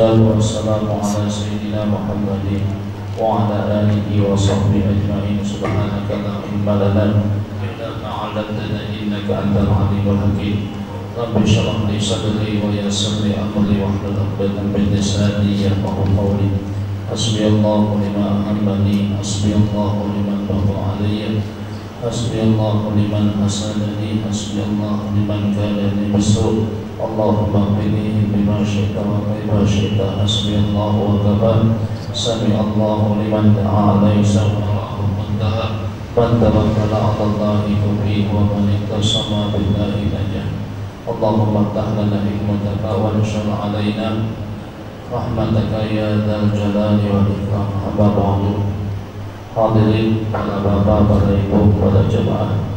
Wassalatu wassalamu ala sayyidina Muhammadin wa ala alihi wa sahbihi ajma'in. Subhanaka la ilma lana illa ma 'allamtana innaka antal alimul hakim. Rabbi shrah li sadri wa yassir li amri wahlul 'uqdatam min lisani yafqahu qawli. Hasbiyallahu liman ahammani, hasbiyallahu liman bagha alayya, hasbiyallahu liman hasanani, hasbiyallahu liman kadani bisu'. Allahumma qini bima syi'ta wa kaifa syi'ta, hasbiyallahu wa kafa. Sami'allahu liman da'a laysa wa muntaha. Man tawakkala 'ala Allahi tubihi wa man ittasama billahi najah. Allahumma ftah lana hikmataka wa anshur 'alaina rahmataka ya dzal jalali wal ikram. Amma ba'du. Hadirin para bapak, para ibu, para jemaah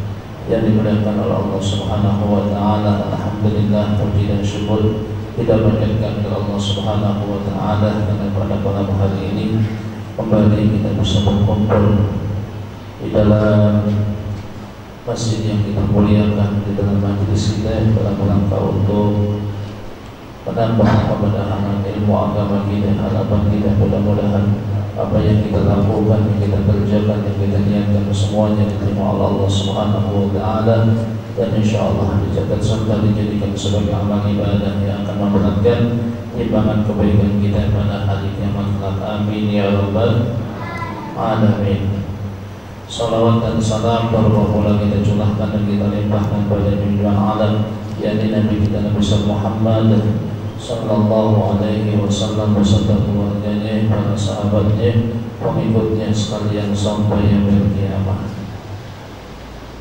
yang dimuliakan oleh Allah Subhanahu wa taala, alhamdulillah puji dan syukur kita panjatkan kepada Allah Subhanahu wa taala karena pada malam hari ini kembali kita bisa berkumpul di dalam masjid yang kita muliakan, di dalam majelis kita dalam rangka untuk menambah pembenahan ilmu agama kita. Harapan kita mudah-mudahan apa yang kita lakukan, yang kita kerjakan, yang kita niatkan semuanya diterima oleh Allah Subhanahu wa taala, dan insyaallah dicatat serta dijadikan sebagai amal ibadah yang akan memberatkan timbangan kebaikan kita pada hari kiamat kelak. Amin ya rabbal alamin. Salawat dan salam bermula kita curahkan dan kita limpahkan pada junjungan alam, yakni Nabi kita Nabi Muhammad sallallahu alaihi wasallam beserta keluarganya, para sahabatnya, pengikutnya sekalian sampai yaumil kiamat.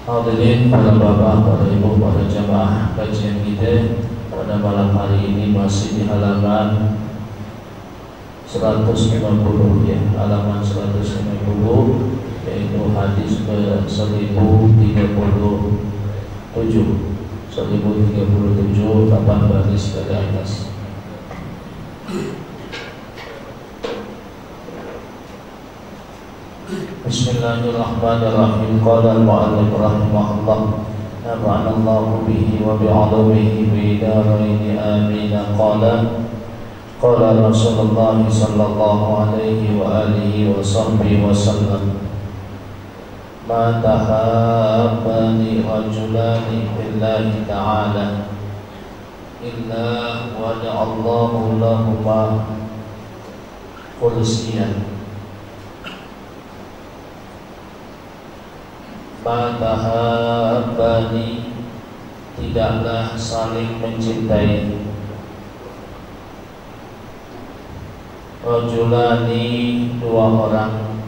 Hadirin para bapak, para ibu, para jamaah, kajian kita pada malam hari ini masih di halaman 150 ya, halaman 150, yaitu hadis ke 1037, 8 baris dari atas. Bismillahirrahmanirrahim. Qala al-mu'allif rahimahullah, nafa'ana Allahu bihi wa bi'ulumihi fi darain amin. Qala Rasulullah sallallahu alaihi wa alihi wa sahbihi wa sallam, ma tahabbani rajulani billahi ta'ala illa wada'allahu lahuma kursiyan. Ma tahabbani, tidaklah saling mencintai, rajulani, dua orang,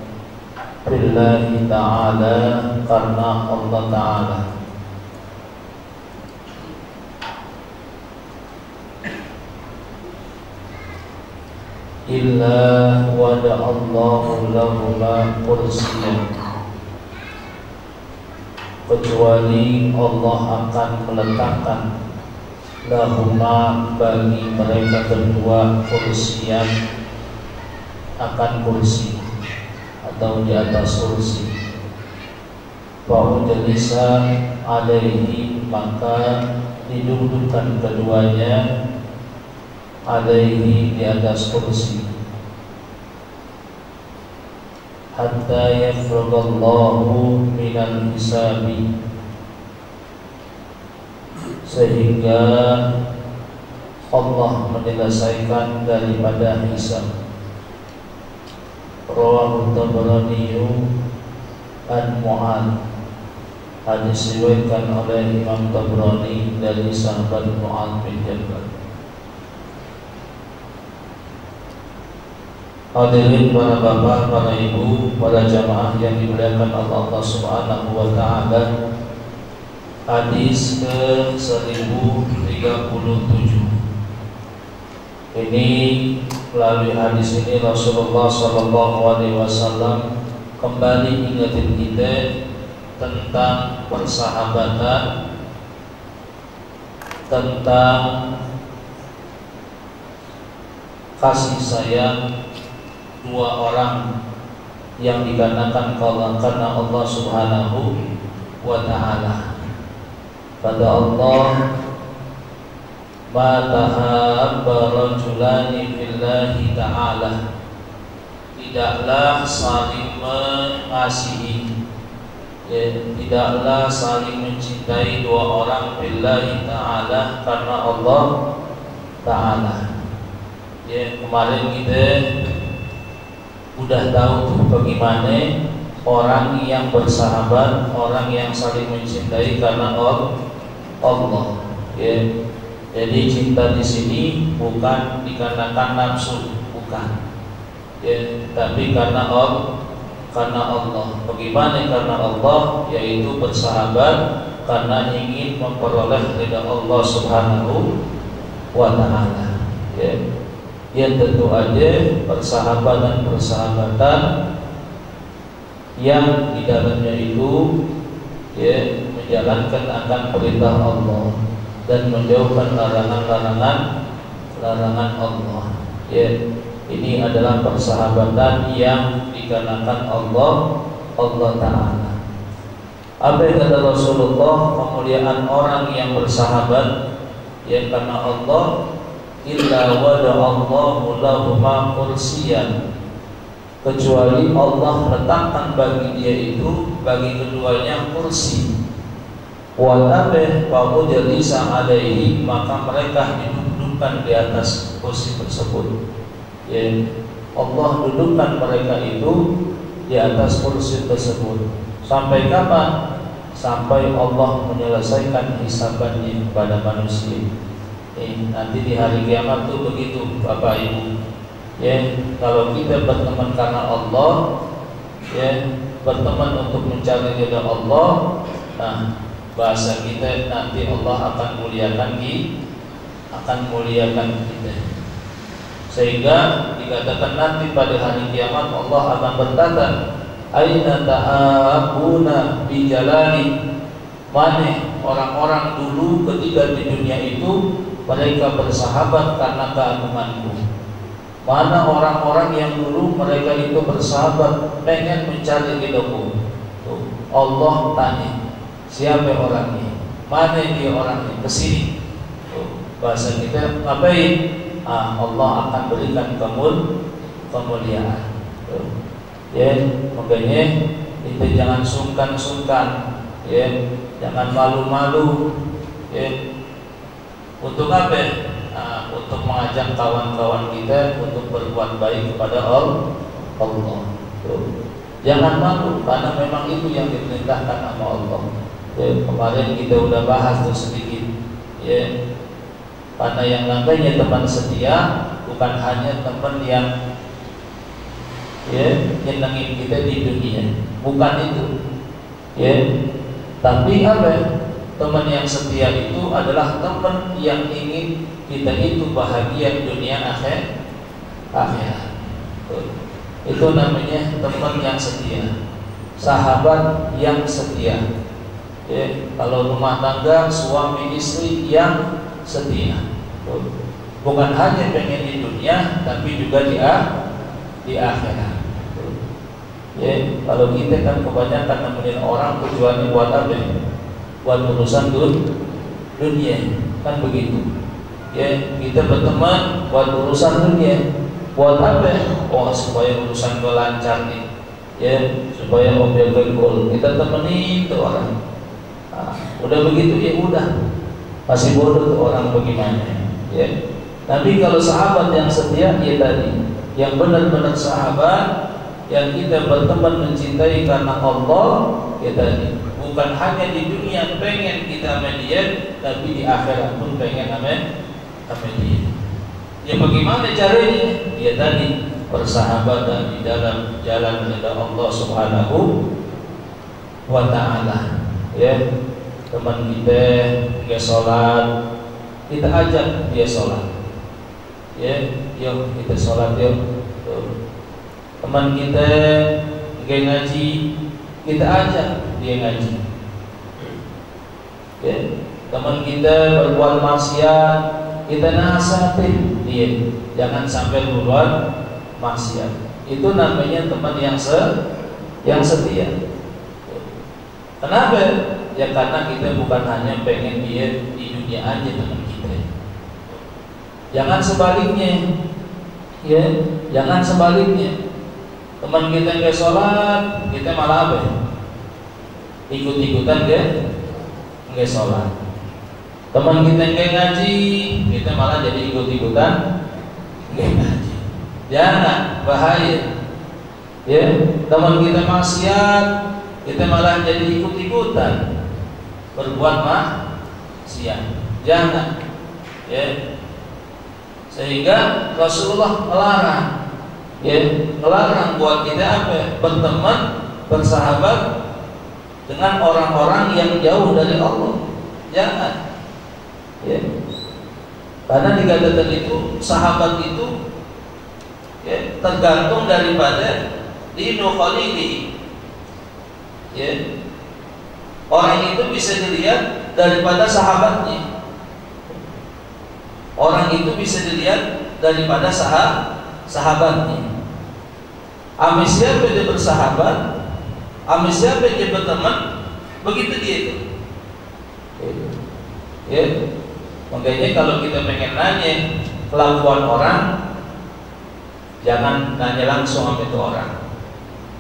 billahi ta'ala, karena Allah ta'ala, illa wada'allahu lahuma kursiyan, kecuali Allah akan meletakkan lahuma, bagi mereka berdua, kursiyan, akan kursi atau di atas kursi. Fa'udlisa alaihi, maka didudukkan keduanya, alaihi, di atas kursi, hatta yafradallahu minal hisabi, sehingga Allah menyelesaikan daripada hisab. Rawahu Tabrani an Mu'adz, hadis diriwayatkan oleh Imam Tabrani dari sahabat Mu'adz bin Jabal. Hadirin para bapak, para ibu, para jamaah yang dimuliakan Allah Subhanahu wa taala, hadis ke 1037. Ini, melalui hadis ini Rasulullah sallallahu alaihi wasallam kembali ingatin kita tentang persahabatan, tentang kasih sayang dua orang yang dikarenakan karena Allah Subhanahu wa taala. Kata Allah, ma tahabba rajulani fil fillahi ta'ala. Tidaklah saling mengasihi, tidaklah saling mencintai dua orang fillahi ta'ala, karena Allah ta'ala. Kemarin kita udah tahu tuh bagaimana orang yang bersahabat, orang yang saling mencintai karena Allah. Jadi cinta di sini bukan dikarenakan nafsu, bukan. Tapi karena Allah. Bagaimana karena Allah? Yaitu bersahabat karena ingin memperoleh ridha Allah Subhanahu wa ta'ala. Ya tentu aja persahabatan yang di dalamnya itu menjalankan akan perintah Allah dan menjauhkan larangan Allah. Ini adalah persahabatan yang dikarenakan Allah Ta'ala. Apa yang kata Rasulullah, kemuliaan orang yang bersahabat karena Allah, illa wada'allahu lahuma kursiyan, kecuali Allah letakkan bagi dia itu, bagi keduanya kursi. Wa tabih wa jalisa alaihi, maka mereka didudukkan di atas kursi tersebut. Allah dudukkan mereka itu di atas kursi tersebut. Sampai kapan? Sampai Allah menyelesaikan hisabannya kepada manusia. Nanti di hari kiamat tuh begitu, Bapak Ibu. Kalau kita berteman karena Allah, berteman untuk mencari ridha Allah, nah bahasa kita nanti Allah akan muliakan kita. Sehingga dikatakan nanti pada hari kiamat Allah akan berkata, aina ta'abuna bijalali, mana orang-orang dulu ketika di dunia itu mereka bersahabat karena keagunganku. Mana orang-orang yang dulu mereka itu bersahabat pengen mencari ridhaku. Allah tanya, siapa orangnya? Mana dia orangnya? Kesini. Bahasa kita ngapain? Allah akan berikan kemuliaan. Makanya kita jangan sungkan-sungkan, jangan malu-malu. Untuk apa? Untuk mengajak kawan-kawan kita untuk berbuat baik kepada Allah. Jangan malu, karena memang itu yang diperintahkan sama Allah. Kemarin kita udah bahas tuh sedikit. Karena yang namanya teman setia bukan hanya teman yang nyenengin kita di dunia, bukan itu. Tapi apa? Teman yang setia itu adalah teman yang ingin kita itu bahagia dunia akhirat. Itu namanya teman yang setia, sahabat yang setia. Kalau rumah tangga suami istri yang setia, bukan hanya pengen di dunia tapi juga di akhirat. Kalau kita kan kebanyakan nemenin orang tujuannya buat apa? Buat urusan dunia, kan begitu. Kita berteman buat urusan dunia. Buat apa? Supaya urusan gue lancar nih, supaya mobil gue cool. Kita temenin tuh orang. Udah begitu udah. Masih bodoh tuh orang bagaimana. Tapi kalau sahabat yang setia, tadi yang benar-benar sahabat, yang kita berteman mencintai karena Allah, tadi bukan hanya di dunia pengen kita sama dia, tapi di akhirat pun pengen sama dia. Bagaimana caranya? Tadi persahabatan di dalam jalan ridha Allah Subhanahu wa ta'ala. Teman kita nggak sholat, kita ajak dia sholat. Yuk kita sholat yuk. Teman kita nggak ngaji, kita ajak dia ngaji. Teman kita berbuat maksiat, kita nasihatin dia jangan sampai berbuat maksiat. Itu namanya teman yang setia. Kenapa? Karena kita bukan hanya pengen dia di dunia aja teman kita. Jangan sebaliknya. Ya, jangan sebaliknya. Teman kita nggak sholat, kita malah apa? Ikut-ikutan nggak sholat. Teman kita nggak ngaji, kita malah jadi ikut-ikutan nggak ngaji. Jangan, bahaya. Ya, teman kita maksiat, kita malah jadi ikut-ikutan berbuat maksiat. Jangan. Ya. Sehingga Rasulullah melarang, ya, melarang buat kita apa? Berteman, bersahabat dengan orang-orang yang jauh dari Allah. Jangan. Ya. Karena dikatakan itu sahabat itu, ya, tergantung daripada dinu khalili. Ya. Orang itu bisa dilihat daripada sahabatnya. Orang itu bisa dilihat daripada sahabatnya. Ame siapa dia bersahabat, ame siapa dia berteman, begitu dia itu. Ya. Makanya kalau kita pengen nanya kelakuan orang, jangan nanya langsung sama itu orang,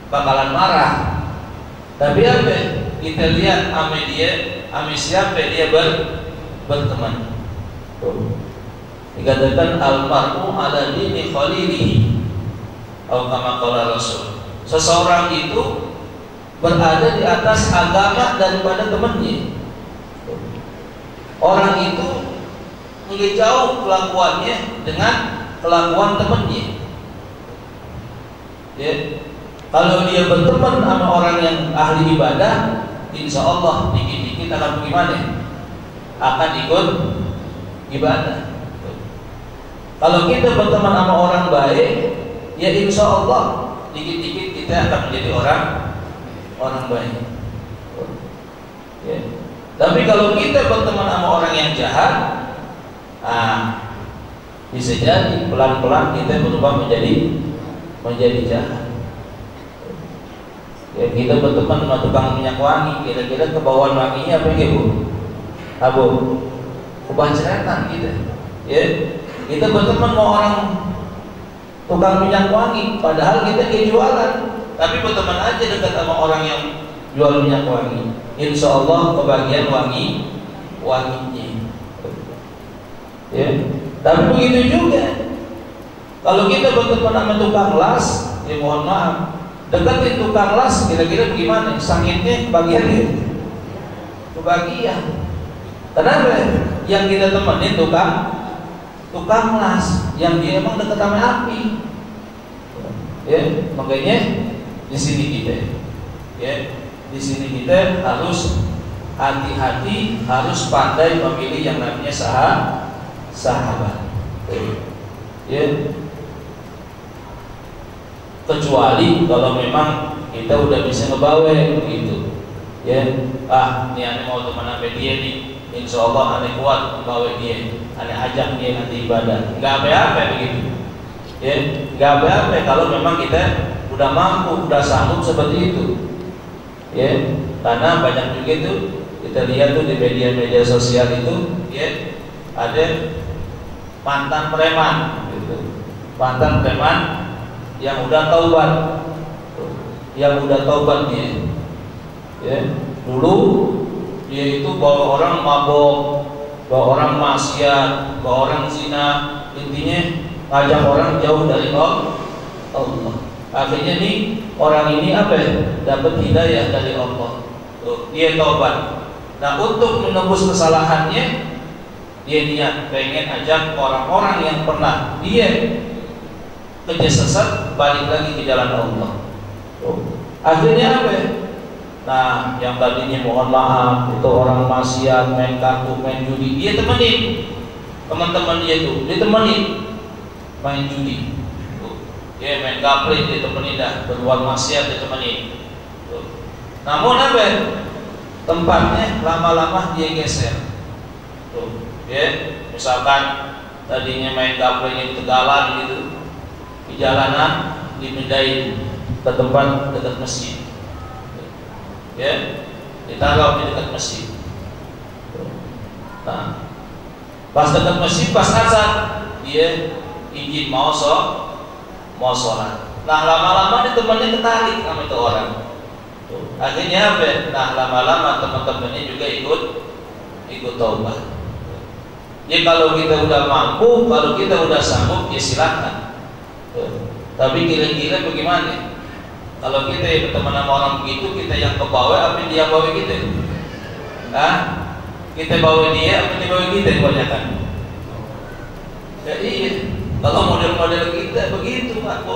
bakalan marah. Tapi apa? Kita lihat ame dia, ame siapa dia berteman. Dikatakan al-mar'u ala dini khalilihi, atau kama qala Rasul. Seseorang itu berada di atas agama daripada temannya. Orang itu lebih jauh kelakuannya dengan kelakuan temannya. Ya. Kalau dia berteman sama orang yang ahli ibadah, insya Allah dikit-dikit akan bagaimana? Akan ikut ibadah. Kalau kita berteman sama orang baik, ya insya Allah dikit-dikit kita akan menjadi orang baik. Ya. Tapi kalau kita berteman sama orang yang jahat, bisa jadi pelan-pelan kita berubah menjadi jahat. Ya, kita berteman sama tukang minyak wangi, kira-kira kebawaan wanginya apa ya Bu? Abu, kebanceretan kita. Ya. Kita berteman sama orang tukang minyak wangi, padahal kita jualan, tapi berteman aja dekat sama orang yang jual minyak wangi. Insya Allah kebagian wanginya. Ya. Tapi begitu juga, kalau kita berteman sama tukang las, ya mohon maaf, deketin tukang las, kira-kira bagaimana? Sangitnya kebagian. Kenapa? Yang kita temenin tukang las yang dia emang dekat sama api. Ya, makanya di sini kita, ya, di sini kita harus hati-hati, harus pandai memilih yang namanya sahabat. Ya. Kecuali kalau memang kita udah bisa ngebawa gitu. Ya, ini ane mau teman sama dia nih, insya Allah ane kuat ngebawa dia. Ane ajak dia nanti ibadah, nggak apa-apa begitu. Ya, nggak apa-apa kalau memang kita udah mampu, udah sanggup seperti itu. Ya, karena banyak juga itu kita lihat tuh di media-media sosial itu, ya, ada mantan preman, gitu. Mantan preman yang udah taubat dia. Ya, dulu dia itu bawa orang mabok, bawa orang maksiat, bawa orang zina, intinya ngajak orang jauh dari Allah. Akhirnya nih orang ini apa ya? Dapat hidayah dari Allah. Dia taubat. Nah, untuk menembus kesalahannya, dia niat pengen ajak orang-orang yang pernah dia kerja sesat balik lagi ke jalan Allah. Akhirnya apa ya? Nah, yang tadinya mohon maaf itu orang maksiat, main kartu, main judi, dia temenin teman-teman dia tuh, dia temenin main judi, dia main gaple, dia temenin dah, berbuat maksiat, dia temenin. Namun apa? Tempatnya lama-lama dia geser. Ya, misalkan tadinya main gaple yang Tegalan gitu, di jalanan dipindahin ke tempat dekat masjid. Ya, ditaruh di dekat masjid. Nah, pas dekat masjid, pas azan, dia izin mau mau sholat. Nah lama-lama nih temannya ketarik sama itu orang. Akhirnya apa? Nah lama-lama teman-temannya juga ikut taubat. Ya kalau kita udah mampu, kalau kita udah sanggup, ya silakan. Tapi kira-kira bagaimana? Kalau kita berteman sama orang begitu, kita yang kebawa, apa dia bawa kita? Kita bawa dia, apa dia bawa kita kebanyakan? Ya iya. Kalau model-model kita begitu, Pak.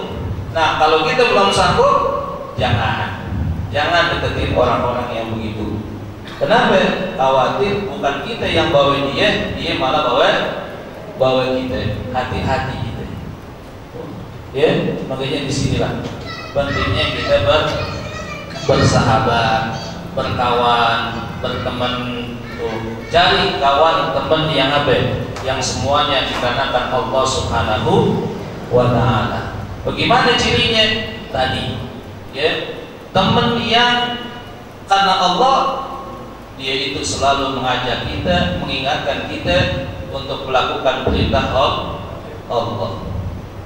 Nah kalau kita belum sanggup, jangan deketin orang-orang yang begitu. Kenapa? Khawatir bukan kita yang bawa dia malah bawa kita. Hati-hati kita. Ya, makanya disinilah pentingnya kita bersahabat, berkawan, berteman. Cari kawan teman yang apa? Yang semuanya dikarenakan Allah Subhanahu wa Ta'ala. Bagaimana cirinya? Tadi, ya, teman yang karena Allah, dia itu selalu mengajak kita, mengingatkan kita untuk melakukan perintah Allah.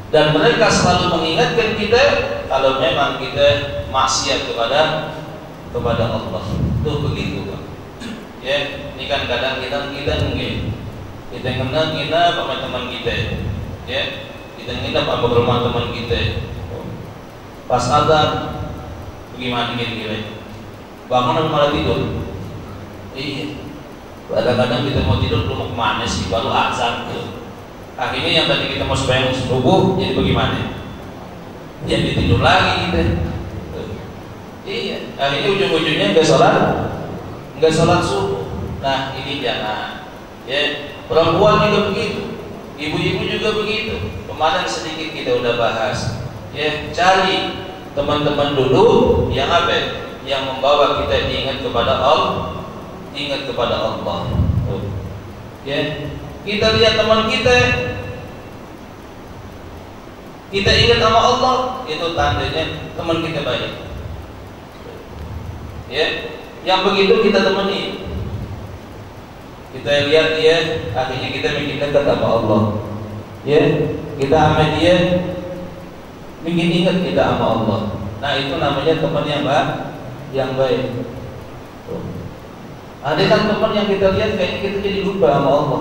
Dan mereka selalu mengingatkan kita kalau memang kita maksiat kepada Allah. Tuh begitu, Pak. Ya, ini kan kadang-kadang kita mungkin kita nginep sama teman kita, ya, kita nginep sama rumah teman kita. Pas azan, bagaimana kira-kira? Bangun malah tidur. Iya. Kadang-kadang kita mau tidur belum kemana sih, baru azan tuh. Akhirnya yang tadi kita mau sembahyang subuh, jadi bagaimana? Jadi tidur lagi kita. Iya. Akhirnya ujung-ujungnya nggak sholat subuh. Nah ini jangan. Ya, perempuan juga begitu, ibu-ibu juga begitu. Kemarin sedikit kita udah bahas. Ya, cari teman-teman dulu yang apa? Yang membawa kita ingat kepada Allah. Ya, kita lihat teman kita ingat sama Allah, itu tandanya teman kita baik. Ya, yang begitu kita temani. Kita lihat dia, akhirnya kita bikin dekat sama Allah. Ya, kita sama dia, bikin ingat kita sama Allah. Nah itu namanya teman yang baik. Ada kan teman yang kita lihat kayaknya kita jadi lupa sama Allah.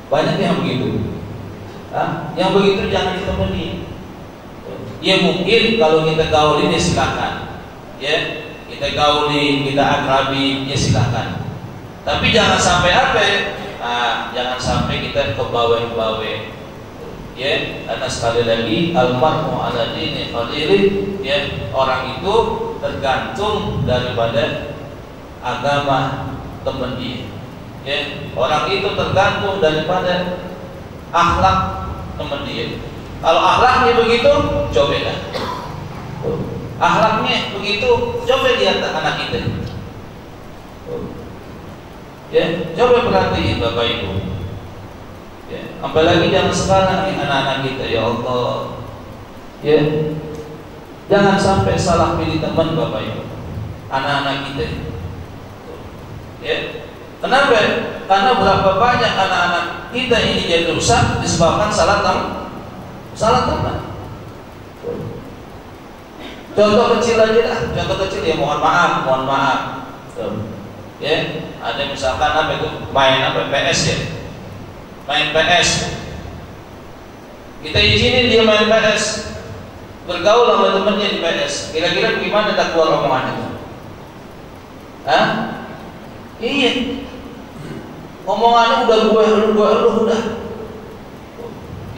Banyak yang begitu. Yang begitu jangan ditemani. Ya mungkin kalau kita gaulin ya silakan. Ya, kita gaulin, kita akrabi, ya silakan. Tapi jangan sampai apa? Jangan sampai kita kebawa-bawa. Ya, karena sekali lagi almarhum ala dini khalili, ya, orang itu tergantung daripada agama teman dia. Ya, orang itu tergantung daripada akhlak teman dia. Kalau akhlaknya begitu, coba dah. Akhlaknya begitu, coba lihat anak kita. Ya, coba perhatiin Bapak Ibu. Ya, apalagi zaman sekarang nih anak-anak kita, ya Allah. Ya, jangan sampai salah pilih teman Bapak Ibu. Anak-anak kita. Ya, kenapa? Karena berapa banyak anak-anak kita ini jadi rusak disebabkan salah teman. Contoh kecil aja lah, contoh kecil ya, mohon maaf. Ya, ada misalkan apa itu main PS ya, main PS. Kita izinin dia main PS, bergaul sama temennya di PS. Kira-kira gimana tak keluar omongan itu? Iya, omongannya udah gue udah.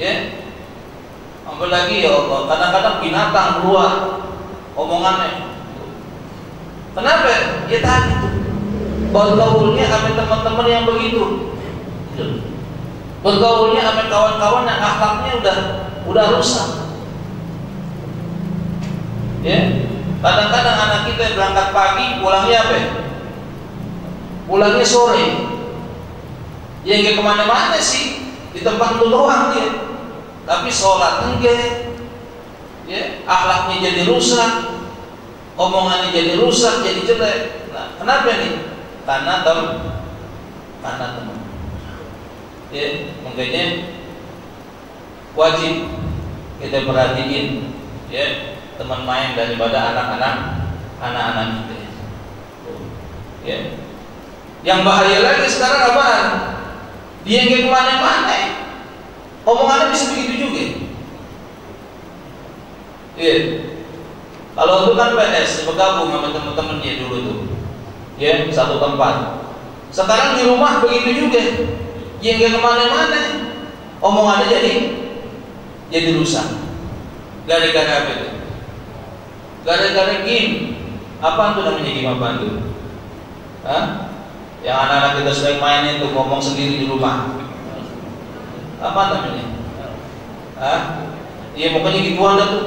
Ya, apalagi ya Allah, kadang-kadang binatang keluar omongannya. Kenapa? Ya tadi tuh, bergaulnya sama teman-teman yang begitu, bergaulnya sama kawan-kawan yang akhlaknya udah rusak. Ya, kadang-kadang anak kita berangkat pagi, pulangnya apa? Pulangnya sore. Ya nggak kemana-mana sih, di tempat lu doang dia. Tapi sholat enggak. Ya, akhlaknya jadi rusak, omongannya jadi rusak, jadi jelek. Nah, kenapa nih? Karena teman. Ya, makanya wajib kita perhatiin ya teman main daripada anak-anak kita. Ya. Yang bahaya lagi sekarang apaan? Dia nggak kemana-mana, omongannya bisa begitu juga. Iya. Kalau itu kan PS bergabung sama teman-temannya dulu tuh, ya satu tempat. Sekarang di rumah begitu juga, dia nggak kemana-mana, omongannya jadi rusak. Gara-gara apa itu? Gara-gara game. Apa tuh namanya game apa tuh? Hah? Yang anak-anak kita sering main itu ngomong sendiri di rumah. Apa namanya? Hah? Iya pokoknya gituan dah tuh.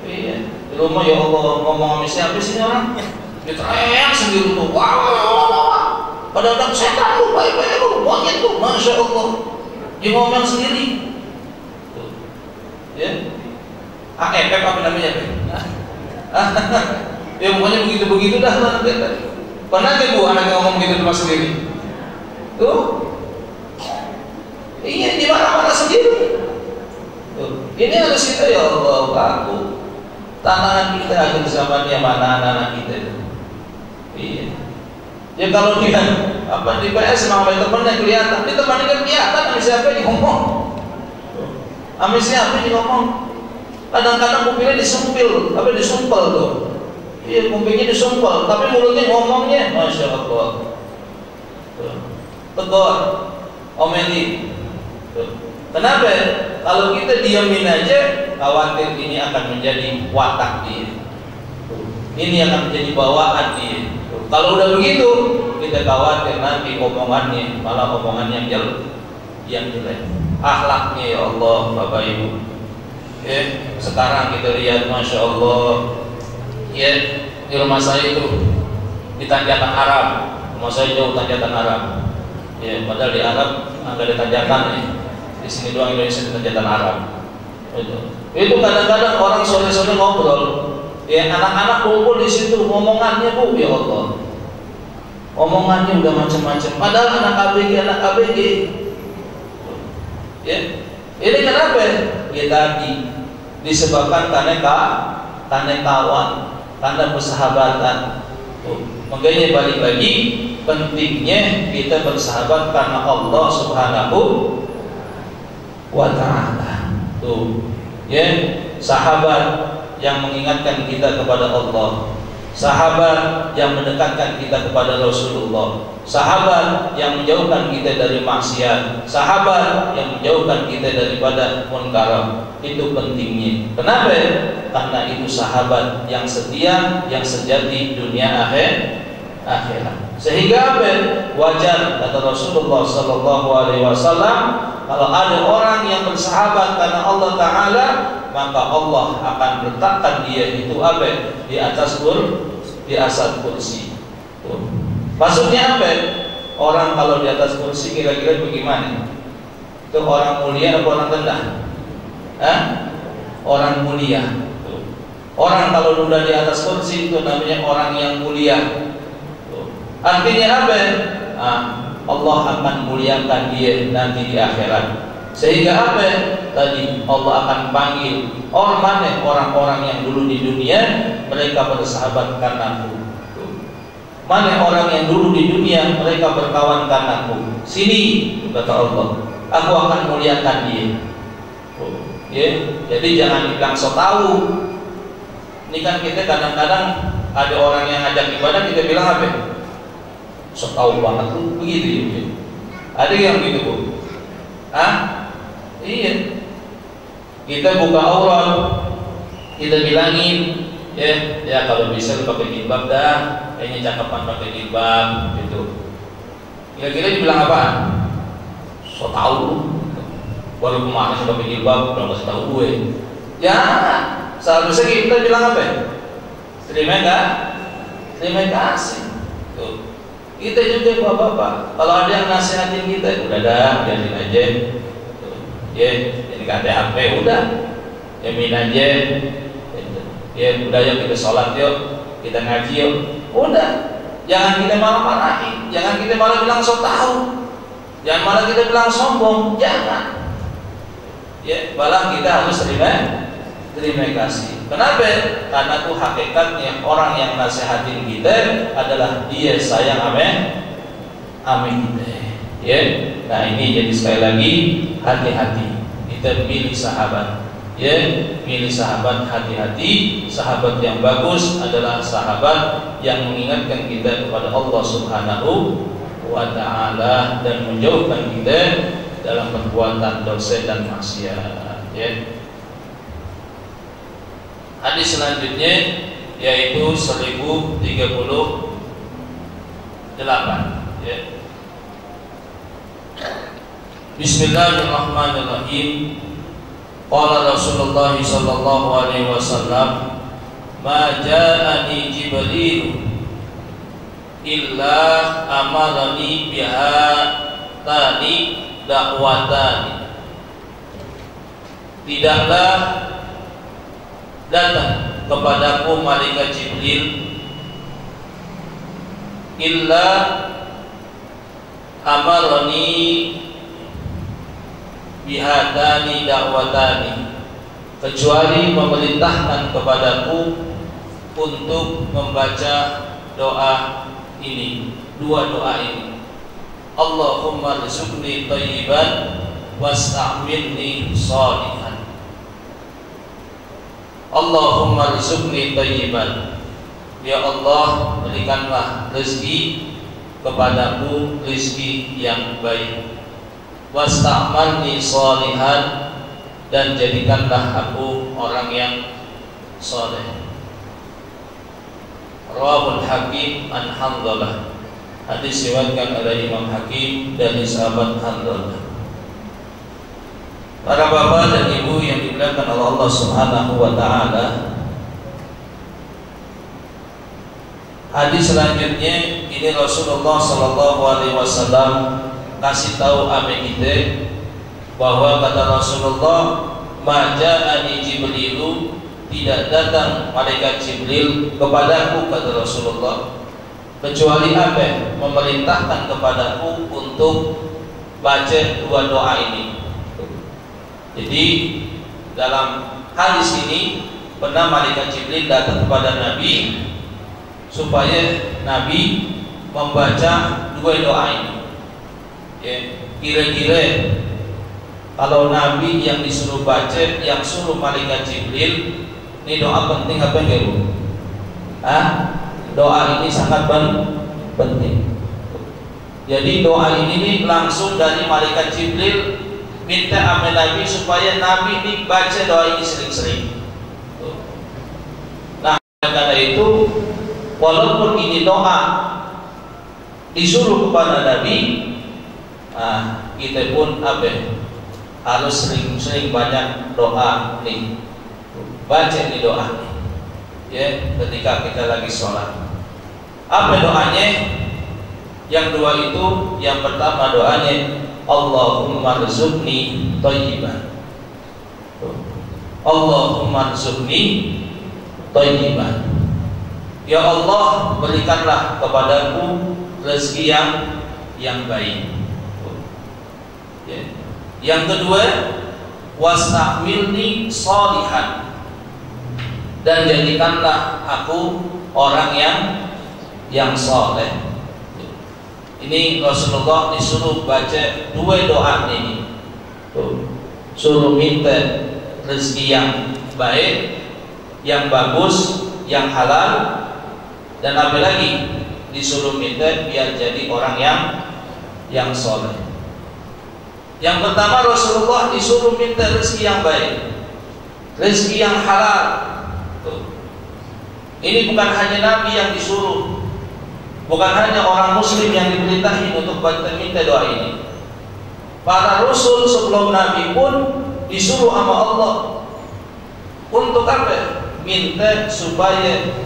Iya. Di rumah ya Allah ngomong sama siapa sih orang? Dia teriak sendiri tuh. Wah. Kadang-kadang setan lu, baik-baik lu, monyet tuh, masya Allah. Dia ngomong sendiri. Tuh. Ya. AFF apa namanya? Ya pokoknya begitu-begitu dah anak kita. Pernah ke bu anak ngomong gitu cuma sendiri? Tuh, iya di mana-mana sendiri. Tuh, ini harus kita ya Allah aku tantangan kita agar zaman yang mana anak-anak kita itu. Iya. Ya kalau dia apa di PS sama temannya kelihatan, di temannya kan kelihatan sama siapa yang ngomong, sama siapa yang ngomong. Kadang-kadang kupingnya disumpil, apa disumpel tuh. Iya, kupingnya disumpel, tapi mulutnya ngomongnya, masya Allah. Tegur, omeli. Kenapa? Kalau kita diamin aja, khawatir ini akan menjadi watak dia. Ini akan menjadi bawaan dia. Kalau udah begitu, kita khawatir nanti omongannya malah omongan yang jelek. Akhlaknya ya Allah, Bapak Ibu. Ya, sekarang kita lihat, masya Allah. Ya, di rumah saya itu di tanjakan Arab. Rumah saya jauh tanjakan Arab. Ya, padahal di Arab nggak ada tanjakan nih. Di sini doang Indonesia di tanjakan Arab. Itu kadang-kadang orang sore-sore ngobrol. Ya, anak-anak kumpul di situ, ngomongannya bu, ya Allah. Omongannya udah macam-macam. Padahal anak ABG. Ya, ini kenapa? Ya tadi disebabkan karena kawan, karena persahabatan. Makanya balik lagi pentingnya kita bersahabat karena Allah Subhanahu wa Ta'ala. Tuh, ya, sahabat yang mengingatkan kita kepada Allah, sahabat yang mendekatkan kita kepada Rasulullah, sahabat yang menjauhkan kita dari maksiat, sahabat yang menjauhkan kita daripada munkar. Itu pentingnya. Kenapa? Karena itu sahabat yang setia, yang sejati dunia akhirat. Sehingga apa? Wajar kata Rasulullah sallallahu alaihi wasallam, kalau ada orang yang bersahabat karena Allah Ta'ala, maka Allah akan letakkan dia itu apa? Di atas kursi. Tuh. Maksudnya apa? Orang kalau di atas kursi kira-kira bagaimana? Itu orang mulia atau orang rendah? Orang mulia. Tuh. Orang kalau sudah di atas kursi itu namanya orang yang mulia. Tuh. Artinya apa? Allah akan muliakan dia nanti di akhirat. Sehingga apa? Tadi Allah akan panggil orang-orang yang dulu di dunia mereka bersahabat karenaku. Mana orang yang dulu di dunia mereka berkawan karenaku. Sini kata Allah, aku akan muliakan dia. Ya, jadi jangan dibilang so tahu. Ini kan kita kadang-kadang ada orang yang ngajak ibadah kita bilang apa? So tahu banget tuh begitu ya. Ada yang gitu bu. Iya. Kita buka aurat, kita bilangin, ya kalau bisa lu pakai jilbab dah, kayaknya cakepan pakai jilbab gitu. Kira-kira dibilang apa? So tahu, baru kemarin pakai jilbab, udah nggak tahu gue. Ya, seharusnya kita bilang apa? Terima kasih. Tuh. Kita juga bapak-bapak, kalau ada yang nasihatin kita, udah dah, biarin aja. Ya, ini kata HP udah, yamin aja. Ya, udah yuk kita sholat yuk, kita ngaji yuk. Udah, jangan kita malah marahin, jangan kita malah bilang sok tahu, jangan malah kita bilang sombong, jangan. ya malah kita harus terima kasih. Kenapa? Karena itu hakikatnya orang yang nasihatin kita adalah dia sayang ame kita. Ya, nah ini jadi sekali lagi hati-hati kita milih sahabat. Ya, milih sahabat, hati-hati. Sahabat yang bagus adalah sahabat yang mengingatkan kita kepada Allah Subhanahu wa Ta'ala dan menjauhkan kita dalam perbuatan dosa dan maksiat. Ya. Hadis selanjutnya yaitu 1038. Ya. Bismillahirrahmanirrahim. Qala Rasulullah sallallahu alaihi wasallam, "Ma ja'ani Jibril illa amarani biha tani dakwatani." Tidaklah datang kepadaku malaikat Jibril illa amarani bihadani dakwatani, kecuali memerintahkan kepadaku untuk membaca doa ini, dua doa ini. Allahumma rizqni thayyiban wasta'milni shalihan. Allahumma rizqni thayyiban, ya Allah berikanlah rezeki kepadaku rezeki yang baik. Wasta'malni shalihan, dan jadikanlah aku orang yang saleh. Rawahul Hakim an Hanzalah. Hadis diriwayatkan oleh Imam Hakim dari sahabat Hanzalah. Para bapak dan ibu yang dimuliakan oleh Allah Subhanahu wa Ta'ala, hadis selanjutnya ini Rasulullah sallallahu alaihi wasallam kasih tahu ame kita bahwa kata Rasulullah, "Ma ja'ani Jibrilu," tidak datang malaikat Jibril kepadaku, kata Rasulullah, kecuali apa? Memerintahkan kepadaku untuk baca dua doa ini. Jadi dalam hadis ini pernah malaikat Jibril datang kepada Nabi supaya Nabi membaca dua doa ini. Ya, kira-kira kalau Nabi yang disuruh baca, yang suruh malaikat Jibril, ini doa penting apa enggak, Bu? Doa ini sangat penting. Jadi doa ini langsung dari malaikat Jibril minta sama Nabi supaya Nabi ini baca doa ini sering-sering. Nah, karena itu walaupun ini doa disuruh kepada Nabi, kita pun harus sering-sering banyak doa nih, baca nih doa nih, ya, ketika kita lagi sholat. Apa doanya? Yang dua itu, yang pertama doanya Allahumma rizqni thayyiban. Allahumma rizqni thayyiban, ya Allah berikanlah kepadaku rezeki yang baik. Yang kedua, wasta'milni shalihan, dan jadikanlah aku orang yang saleh. Ini Rasulullah disuruh baca dua doa ini. Suruh minta rezeki yang baik, yang bagus, yang halal, dan apa lagi? Disuruh minta biar jadi orang yang saleh. Yang pertama, Rasulullah disuruh minta rezeki yang baik, rezeki yang halal. Ini bukan hanya Nabi yang disuruh, bukan hanya orang Muslim yang diperintahin untuk minta doa ini. Para Rasul sebelum Nabi pun disuruh sama Allah untuk apa? Minta supaya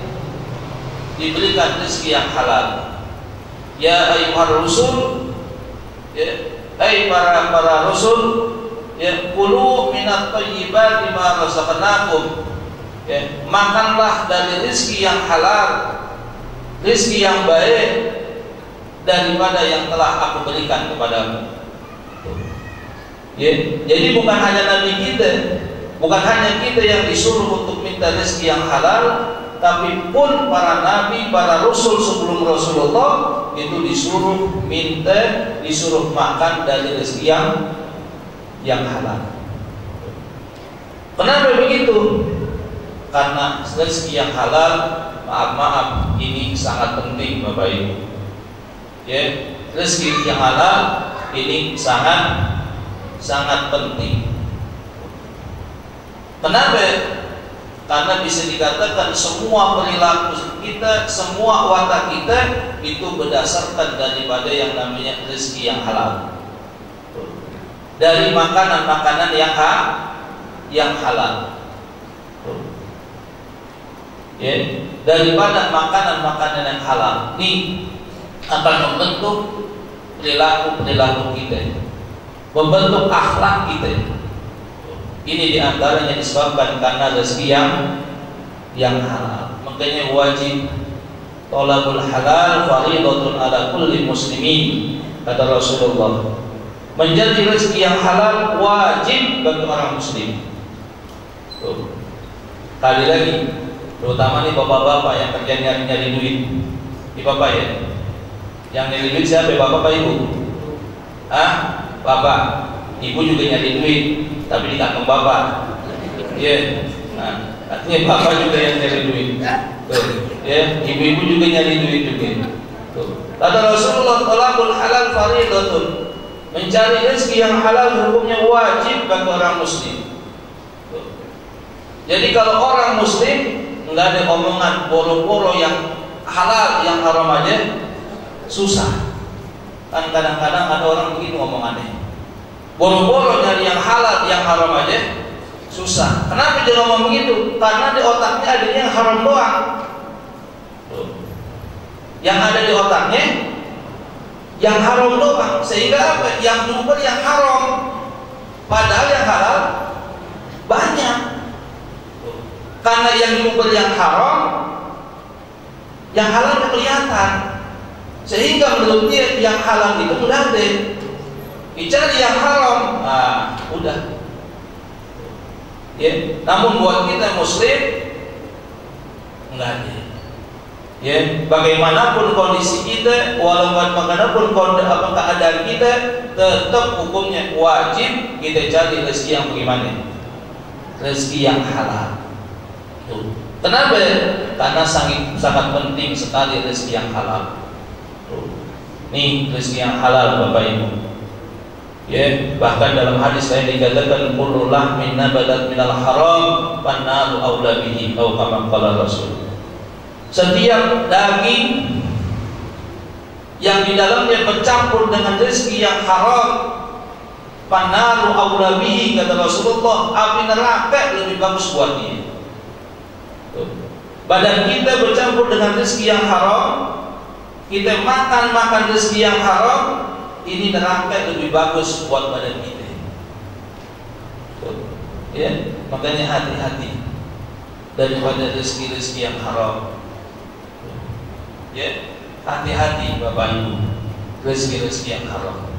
diberikan rezeki yang halal. Ya ayyuhar rasul, ya, hai para rasul, ya, kulu minat thayyibat bima razaqnakum, ya, makanlah dari rezeki yang halal, rezeki yang baik daripada yang telah aku berikan kepadamu. Ya, jadi bukan hanya Nabi kita, bukan hanya kita yang disuruh untuk minta rezeki yang halal, tapi pun para nabi, para rasul sebelum Rasulullah itu disuruh minta, disuruh makan dari rezeki yang halal. Kenapa begitu? Karena rezeki yang halal, maaf, ini sangat penting Bapak Ibu. Ya, rezeki yang halal ini sangat penting. Kenapa? Karena bisa dikatakan semua perilaku kita, semua watak kita itu berdasarkan daripada yang namanya rezeki yang halal. Dari makanan-makanan yang halal. Ya, daripada makanan-makanan yang halal ini akan membentuk perilaku kita, membentuk akhlak kita. Ini diantaranya disebabkan karena rezeki yang halal. Makanya wajib thalabul halal fardhatun ala kulli muslimin, kata Rasulullah. Mencari rezeki yang halal wajib bagi orang muslim. Tuh. Kali lagi, terutama nih bapak-bapak yang kerja nyari duit. Ini bapak ya. Yang nyari duit siapa? Bapak apa ibu? Bapak. Ibu juga nyari duit, tapi di kantong bapak. Ya. Nah, artinya bapak juga yang nyari duit. Tuh. Ya, ibu-ibu juga nyari duit juga. Tuh. Kata Rasulullah, thalabul halal fardhatun. Mencari rezeki yang halal hukumnya wajib bagi orang muslim. Tuh. Jadi kalau orang muslim enggak ada omongan boro-boro yang halal, yang haram aja susah. Kan kadang-kadang ada orang begitu ngomongannya. Boro-boro nyari yang halal, yang haram aja susah. Kenapa dia ngomong begitu? Karena di otaknya adanya yang haram doang. Tuh. Yang ada di otaknya yang haram doang. Sehingga apa? Yang jumpa yang haram, padahal yang halal banyak. Tuh. Karena yang jumpa yang haram, yang halal kelihatan. Sehingga menurut dia yang halal itu enggak ada. Dicari yang haram, udah. Ya, namun buat kita muslim enggak ada. Ya, bagaimanapun kondisi kita, walaupun bagaimanapun keadaan kita, tetap hukumnya wajib kita cari rezeki yang bagaimana? Rezeki yang halal. Tuh. Kenapa? Karena sangat penting sekali rezeki yang halal. Tuh. Nih rezeki yang halal Bapak Ibu. Ya, bahkan dalam hadis lain dikatakan kullu lahmin nabatat minal haram fannaru aula bihi atau kama qala Rasul. Setiap daging yang di dalamnya bercampur dengan rezeki yang haram, fannaru aula bihi, kata Rasulullah, api neraka lebih bagus buat dia. Badan kita bercampur dengan rezeki yang haram, kita makan rezeki yang haram, ini neraka lebih bagus buat badan kita. Ya, makanya hati-hati daripada rezeki-rezeki yang haram. Ya, hati-hati Bapak Ibu rezeki-rezeki yang haram.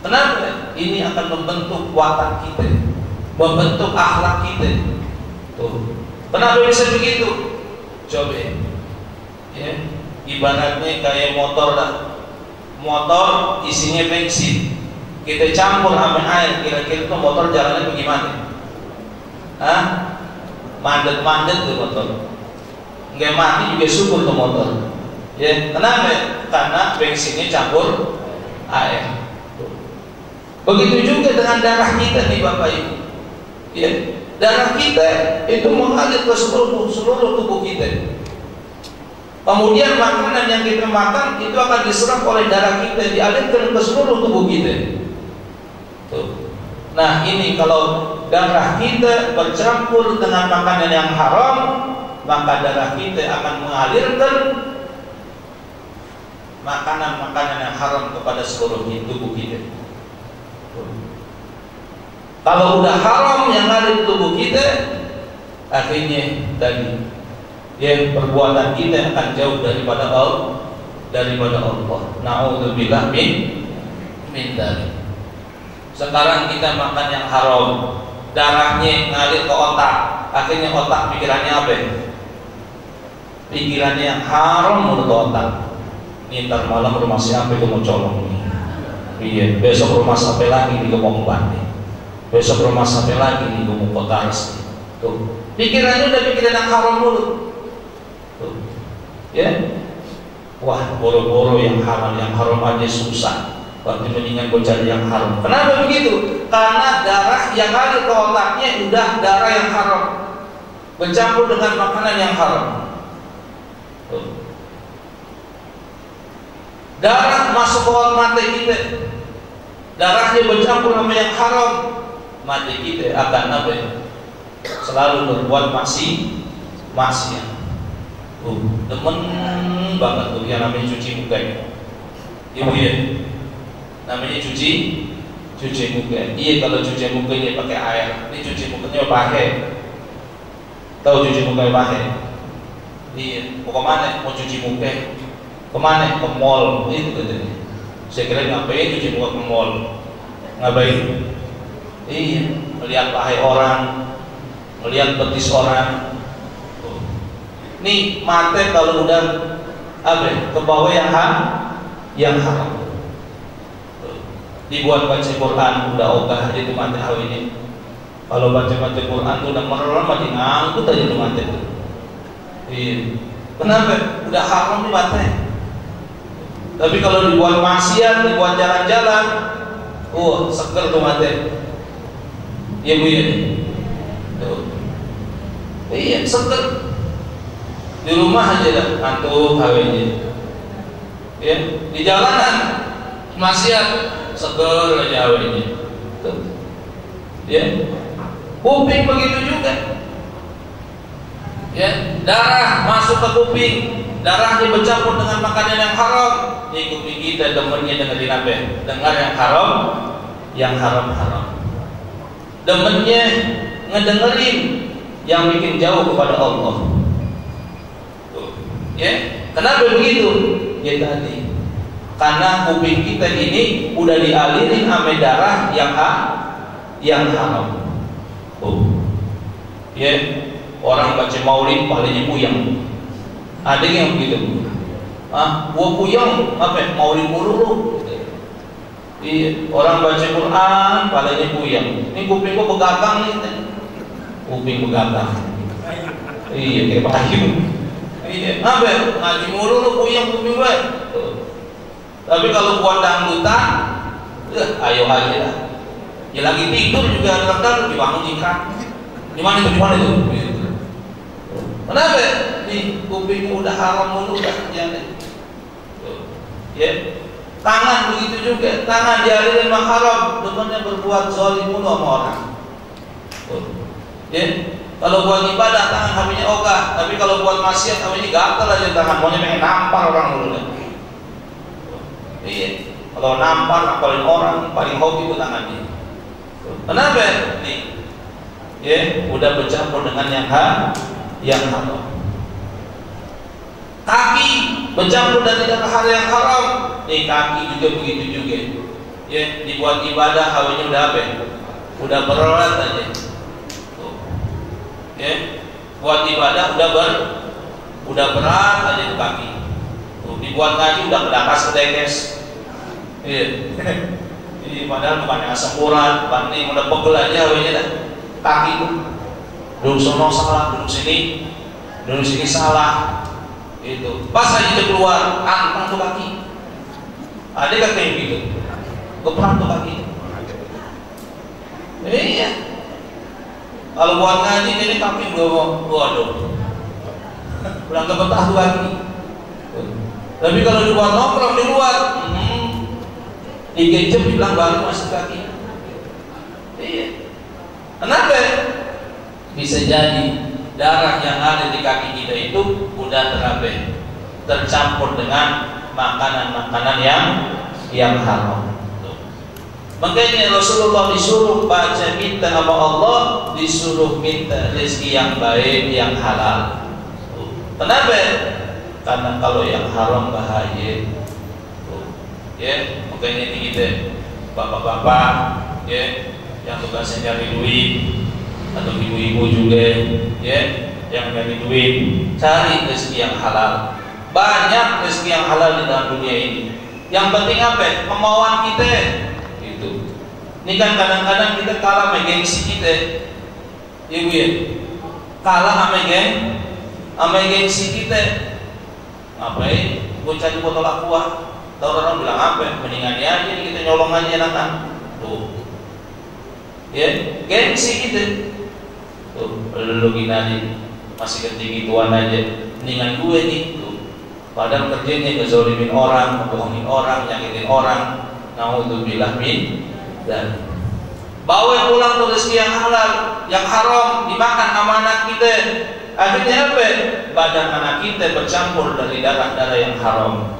Kenapa? Ini akan membentuk watak kita, membentuk akhlak kita. Tuh. Kenapa bisa begitu? Coba ya, ibaratnya kayak motor lah. Motor isinya bensin, kita campur sama air, kira-kira itu motor jalannya bagaimana? Mandet-mandet tuh motor, nggak mati juga syukur tuh motor. Ya, kenapa? Karena bensinnya campur air. Begitu juga dengan darah kita nih Bapak Ibu. Ya, darah kita itu mengalir ke seluruh tubuh kita. Kemudian makanan yang kita makan itu akan diserap oleh darah kita, dialirkan ke seluruh tubuh kita. Tuh. Nah, ini kalau darah kita bercampur dengan makanan yang haram, maka darah kita akan mengalirkan makanan-makanan yang haram kepada seluruh tubuh kita. Kalau udah haram yang ada di tubuh kita, akhirnya tadi ya perbuatan kita akan jauh daripada Allah. Na'udzubillah min dzalik. Sekarang kita makan yang haram, darahnya ngalir ke otak, akhirnya otak pikirannya apa? Pikirannya yang haram menurut otak. Ini ntar malam rumah siapa itu mau colong nih? Iya, besok rumah siapa lagi nih mau kembali? Besok rumah siapa lagi nih mau kotaris? Tuh, pikirannya udah pikiran yang haram dulu. Tuh, ya, wah boro-boro yang haram aja susah. Berarti mendingan gue cari yang haram. Kenapa begitu? Karena darah yang ada ke otaknya udah darah yang haram, bercampur dengan makanan yang haram. Tuh. Darah masuk ke mata kita, darahnya bercampur sama yang haram, mata kita akan apa? Selalu berbuat maksiat. Demen banget tuh yang namanya cuci muka ya. Ibu ya, namanya cuci muka. Iya, kalau cuci mukanya pakai air, ini cuci mukanya pakai. Tahu cuci muka pakai? Iya, mau kemana? Mau cuci muka? Kemana? Ke mall. Itu katanya. Saya kira ngapain cuci muka ke mall? Ngapain? Iya, melihat paha orang, melihat betis orang. Nih mata kalau udah apa? Ke bawah yang haram. Dibuat baca Quran udah ogah itu mata ini. Kalau baca Quran tuh udah merem mati ngangkut aja tuh mata itu. Iya. Kenapa? Udah haram nih mata. Tapi kalau dibuat maksiat, dibuat jalan-jalan, seger tuh mata. Iya bu ya. Iya, seger. Di rumah aja dah ngantuk kawinnya. Ya, di jalanan maksiat seger aja kawinnya. Ya, kuping begitu juga. Ya, darah masuk ke kuping, darahnya bercampur dengan makanan yang haram. Ini kuping kita demennya dengerin apa? Dengar yang haram. Demennya ngedengerin yang bikin jauh kepada Allah. Ya, kenapa begitu? Ya tadi, karena kuping kita ini udah dialirin sama darah yang haram. Ya, orang baca maulid palanya puyeng. Ada yang begitu. Gua puyeng, apa? Maulid mulu lu. Iya, orang baca Quran palanya puyeng. Ini kuping gua begagang nih. Kuping begagang. Iya, kayak payung. Iya, apa? Ngaji mulu lu puyeng kuping gue. Tapi kalau buat dangdutan, ayo aja lah. Ya lagi tidur juga kadang dibangun jingkrak. Gimana itu? Kenapa? Nih kupingmu udah haram mulu udah terjadi. Ya, tangan begitu juga. Tangan dialirin sama haram, depannya berbuat zalim mulu sama orang. Ya. Kalau buat ibadah tangan haminya ogah, tapi kalau buat maksiat haminya gatal aja tangan, maunya pengen nampar orang dulu. Iya, kalau nampar nampalin orang paling hobi itu tangannya. Kenapa? Nih, ya udah bercampur dengan yang haram. Kaki bercampur dengan hal yang haram. Nih kaki juga begitu juga. Ya dibuat ibadah haminya udah apa? Udah berat aja. Ya, buat ibadah udah berat aja di kaki. Dibuat ngaji udah kedakas kedekes. Iya. Iya, padahal bukannya asam urat, bukan nih udah pegel aja awalnya dah. Kaki tuh. Duduk sono salah, duduk sini salah. Itu. Pas aja dia keluar, antang tuh kaki. Ada kan kayak gitu. Keperang tuh kaki. Iya. Kalau buat ngaji ini kaki waduh, udah nggak betah tuh lagi. Tapi kalau dibuat nongkrong di luar, digejep dibilang baru masuk kaki. Iya. Kenapa? Bisa jadi darah yang ada di kaki kita itu udah tercampur dengan makanan-makanan yang haram. Makanya Rasulullah disuruh baca minta sama Allah, disuruh minta rezeki yang baik, yang halal. Kenapa? Karena kalau yang haram bahaya. Ya, makanya ini kita bapak-bapak ya, yang tugasnya cari duit, atau ibu-ibu juga, ya, yang cari duit, cari rezeki yang halal. Banyak rezeki yang halal di dalam dunia ini. Yang penting apa? Kemauan kita. Gitu. Ini kan kadang-kadang kita kalah sama gengsi kita, ibu ya, kalah sama gengsi kita. Apa ya? Gue cari botol aqua. Tahu orang bilang apa? Mendingan dia aja kita nyolong aja enakan. Tuh, ya, gengsi kita. Tuh, lu gini masih ketinggi tuan aja. Mendingan gue nih. Tuh, padahal kerjanya ngezolimin orang, ngebohongin orang, nyakitin orang. Naudzubillah min dan bawa pulang tuh rezeki yang halal, yang haram dimakan sama anak kita. Akhirnya apa? Badan anak kita bercampur dari darah-darah yang haram.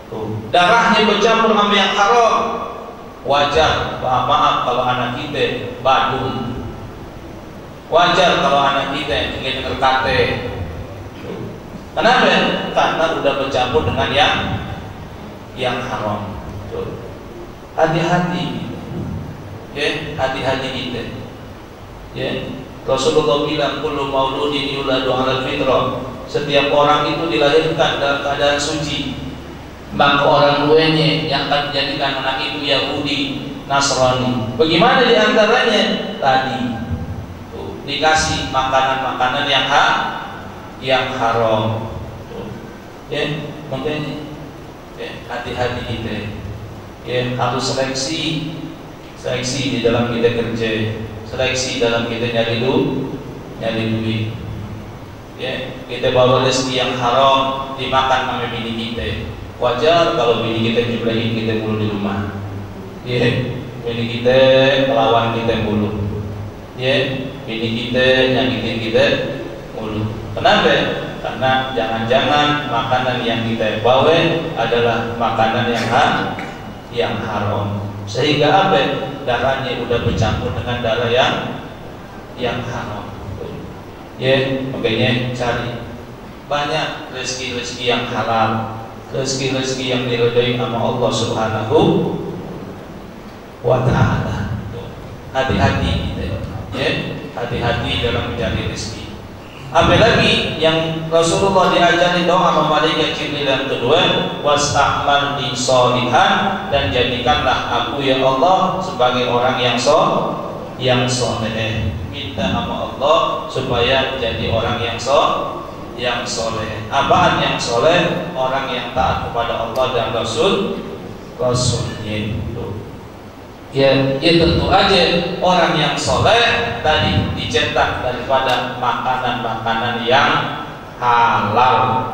Tuh, darahnya bercampur sama yang haram. Wajar, maaf kalau anak kita badung. Wajar kalau anak kita ingin ngerkate. Kenapa? Karena udah bercampur dengan yang haram. Tuh, hati-hati. Ya, hati-hati kita. Ya, Rasulullah bilang kullu mauludin yuladu 'alal fitrah. Setiap orang itu dilahirkan dalam keadaan suci. Maka orang tuanya yang akan dijadikan anak itu Yahudi, Nasrani. Bagaimana diantaranya? Tadi tuh, dikasih makanan-makanan yang haram. Tuh. Ya, makanya ya, hati-hati kita. Ya, harus seleksi di dalam kita kerja, seleksi dalam kita nyari duit. Ya, kita bawa rezeki yang haram dimakan sama bini kita. Wajar kalau bini kita jumlahin kita mulu di rumah. Ya, bini kita melawan kita mulu. Ya, bini kita nyakitin kita mulu. Kenapa? Karena jangan-jangan makanan yang kita bawa adalah makanan yang haram. Sehingga apa? Darahnya udah bercampur dengan darah yang haram. Ya, makanya cari banyak rezeki-rezeki yang halal, rezeki-rezeki yang diridhai sama Allah Subhanahu wa taala. Hati-hati ya, hati-hati dalam mencari rezeki. Apalagi yang Rasulullah diajari doa sama malaikat Jibril yang kedua, wasta'malni sholihan, dan jadikanlah aku ya Allah sebagai orang yang soleh. Minta sama Allah supaya jadi orang yang soleh. Apaan yang soleh? Orang yang taat kepada Allah dan Rasulnya. Ya, tentu aja orang yang soleh tadi dicetak daripada makanan-makanan yang halal.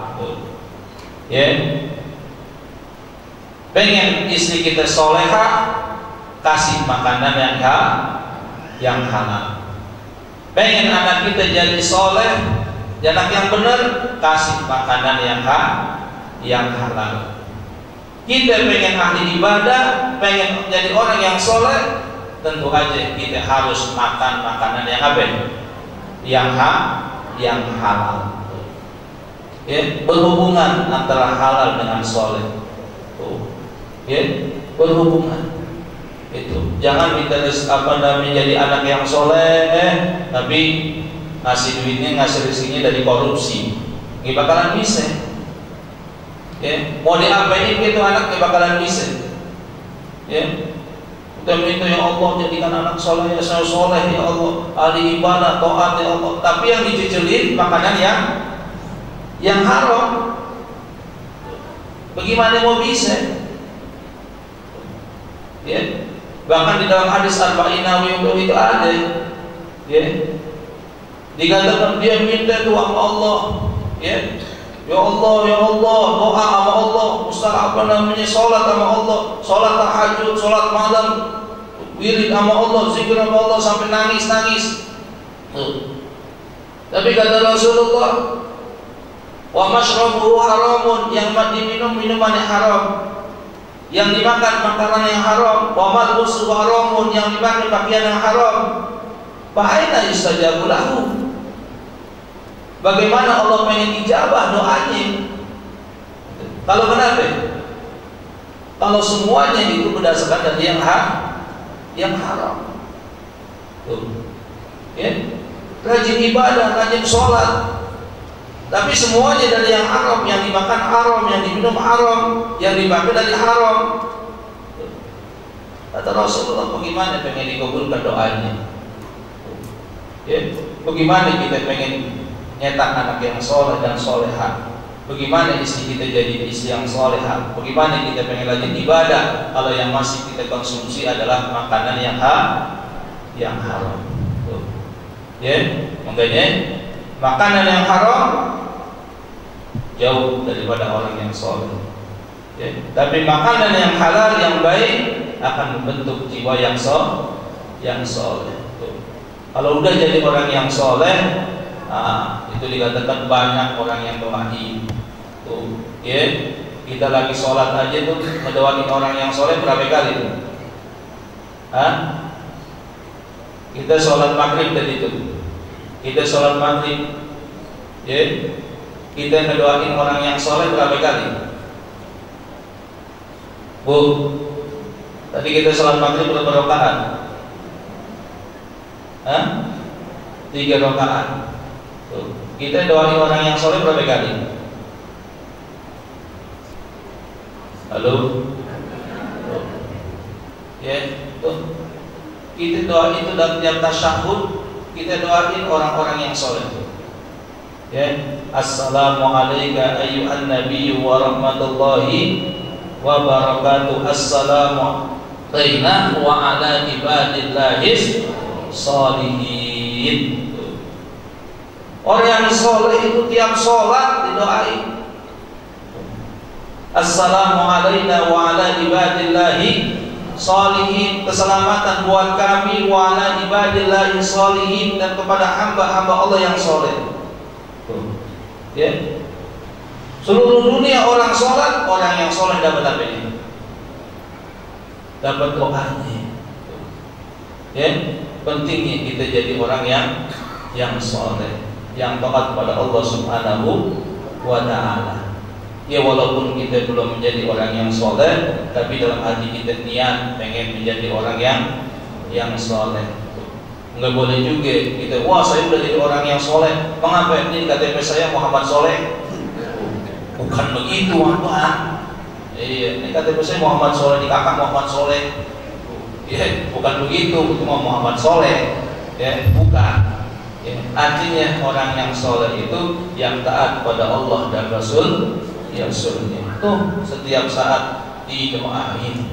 Ya, pengen istri kita soleha, kasih makanan yang halal. Pengen anak kita jadi soleh, anak yang benar, kasih makanan yang halal. Kita pengen ahli ibadah, pengen jadi orang yang soleh, tentu aja kita harus makan makanan yang apa? Yang halal. Ya, berhubungan antara halal dengan soleh. Ya, berhubungan. Itu. Jangan kita menjadi anak yang soleh, tapi ngasih duitnya, ngasih rezekinya dari korupsi. Nggak bakalan bisa. Ya, mau diapain itu anak nggak bakalan bisa. Ya, kita minta ya Allah jadikan anak soleh, ya saya soleh ya Allah, ahli ibadah, taat ya Allah. Tapi yang dijejelin makanan yang haram. Bagaimana mau bisa? Ya, bahkan di dalam hadis Arba'in Nawawi itu ada. Ya, dikatakan dia minta doa sama Allah. Ya Allah, doa sama Allah, sholat sama Allah, sholat tahajud, sholat malam, wirid sama Allah, zikir sama Allah sampai nangis. Tapi kata Rasulullah, wa mashrabuhu haramun, yang diminum minuman yang haram, yang dimakan makanan yang haram, wa malbusuhu haramun, yang dipakai pakaian yang haram. Bahaya yustajabu lahu. Bagaimana Allah pengen ijabah doanya? Kalau kenapa? Kalau semuanya itu berdasarkan dari yang haram. Tuh. Ya. Rajin ibadah, rajin sholat, tapi semuanya dari yang haram, yang dimakan haram, yang diminum haram, yang dipakai dari haram. Kata Rasulullah, bagaimana pengen dikabulkan doanya? Ya, bagaimana kita pengen nyetak anak yang soleh dan soleha? Bagaimana istri kita jadi istri yang soleha? Bagaimana kita pengen rajin ibadah kalau yang masih kita konsumsi adalah makanan yang haram? Tuh. Ya, makanya makanan yang haram jauh daripada orang yang soleh. Ya, tapi makanan yang halal yang baik akan membentuk jiwa yang soleh. Kalau udah jadi orang yang soleh, itu dikatakan banyak orang yang doain. Tuh, ya, kita lagi sholat aja tuh mendoain orang yang soleh berapa kali tuh? Kita sholat maghrib tadi tuh, kita sholat maghrib, ya, kita mendoain orang yang soleh berapa kali? Bu, tadi kita sholat maghrib berapa rakaat? 3 rakaat. Tuh. Kita doain orang yang soleh berapa kali? Halo? Tuh. Ya, tuh. Kita doain itu dalam tiap tasyahud, kita doain orang-orang yang soleh. Ya, assalamualaikum ayyuhan nabiyyu wa rahmatullahi wa barakatuh. Assalamu baina wa ala ibadillahis sholihin. Orang yang soleh itu tiap sholat didoain, assalamu alayna wa ala ibadillahi sholihin, keselamatan buat kami, wa ala ibadillahi sholihin, dan kepada hamba-hamba Allah yang soleh. Ya, seluruh dunia orang sholat, orang yang soleh dapat apa ini? Dapat doanya. Ya, pentingnya kita jadi orang yang soleh, yang taat pada Allah Subhanahu wa Ta'ala. Ya, walaupun kita belum menjadi orang yang soleh, tapi dalam hati kita niat pengen menjadi orang yang soleh. Enggak boleh juga kita, wah saya udah jadi orang yang soleh, mengapa ini KTP saya Muhammad Soleh? Bukan begitu, Abang. Iya, ini KTP saya Muhammad Soleh, di kakak Muhammad Soleh. Ya, bukan begitu, itu Muhammad Soleh. Ya, bukan. Ya, artinya orang yang soleh itu yang taat pada Allah dan Rasulnya. Tuh, setiap saat didoain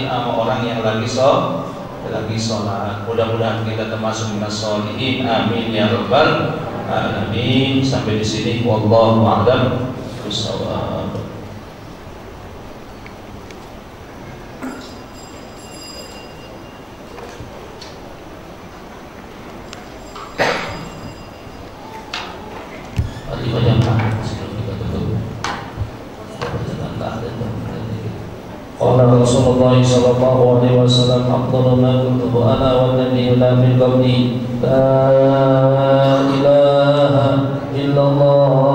sama orang yang lagi sholat. Mudah-mudahan kita termasuk minas sholihin. Amin ya rabbal alamin. Sampai di sini wallahu a'lam bishawab. Qala Rasulullah sallallahu alaihi wasallam, afdalu ma kuntu ana wan nabiyuna min qabli, la ilaha illallah,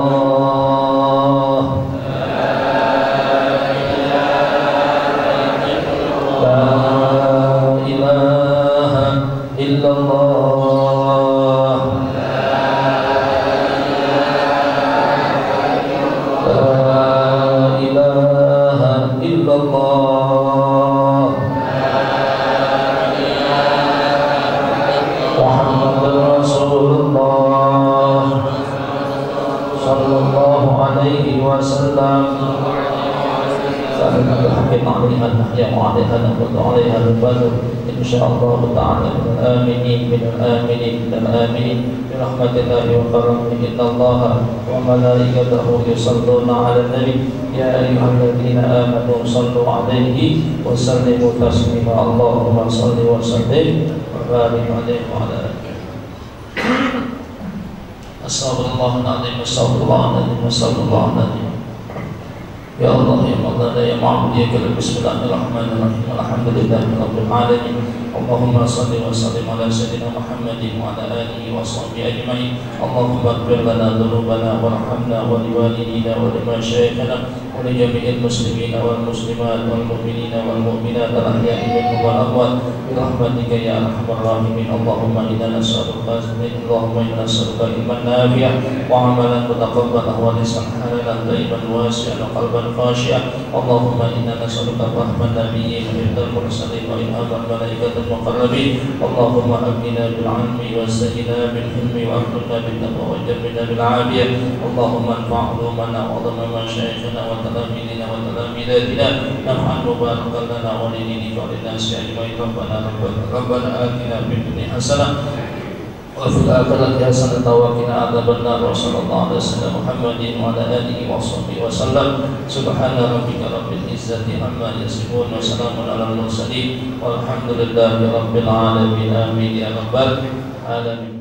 la ilaha illallah, la ilaha illallah. عليها نحيا وعليها نموت وعليها نبادر إن شاء الله تعالى من الآمنين برحمة الله وكرمه. إن الله وملائكته يصلون على النبي يا أيها الذين آمنوا صلوا عليه وسلموا تسليما. اللهم صل وسلم وبارك عليه وعلى آله. Astagfirullahaladzim, astagfirullahaladzim, astagfirullahaladzim. Ya Allah, ya Mawlana, ya Ma'bud, ya Karim. Bismillahirrahmanirrahim. Alhamdulillahirabbil alamin. Allahumma shalli wa sallim ala sayyidina Muhammadin wa ala alihi wa sahbihi ajma'in. Allahumma ighfir lana dhunubana warhamna wa liwalidina wa limasyayikhina ولجميع المسلمين والمسلمات والمؤمنين والمؤمنات الأحياء منهم والأموات برحمتك يا أرحم الراحمين. اللهم إنا نسألك علما نافعا وعملا متقبلا ورزقا حلالا طيبا واسعا وقلبا خاشعا. اللهم إنا نسألك رحم النبيين وحفظ المرسلين وإلهام الملائكة المقربين. اللهم أغننا بالعلم وزينا بالحلم وأكرمنا بالتقوى وجملنا بالعافية. اللهم انفع علومنا وعلم مشايخنا وتلاميذنا وتلاميذاتنا نفعا مباركا لنا ولدينك وللناس أجمعين. ربنا آتنا في الدنيا حسنة وفي الآخرة حسنة وقنا عذاب النار. وصلى الله على سيدنا محمد وعلى آله وصحبه وسلم. سبحان ربك رب العزة عما يصفون وسلام على المرسلين والحمد لله رب العالمين. آمين يا رب العالمين.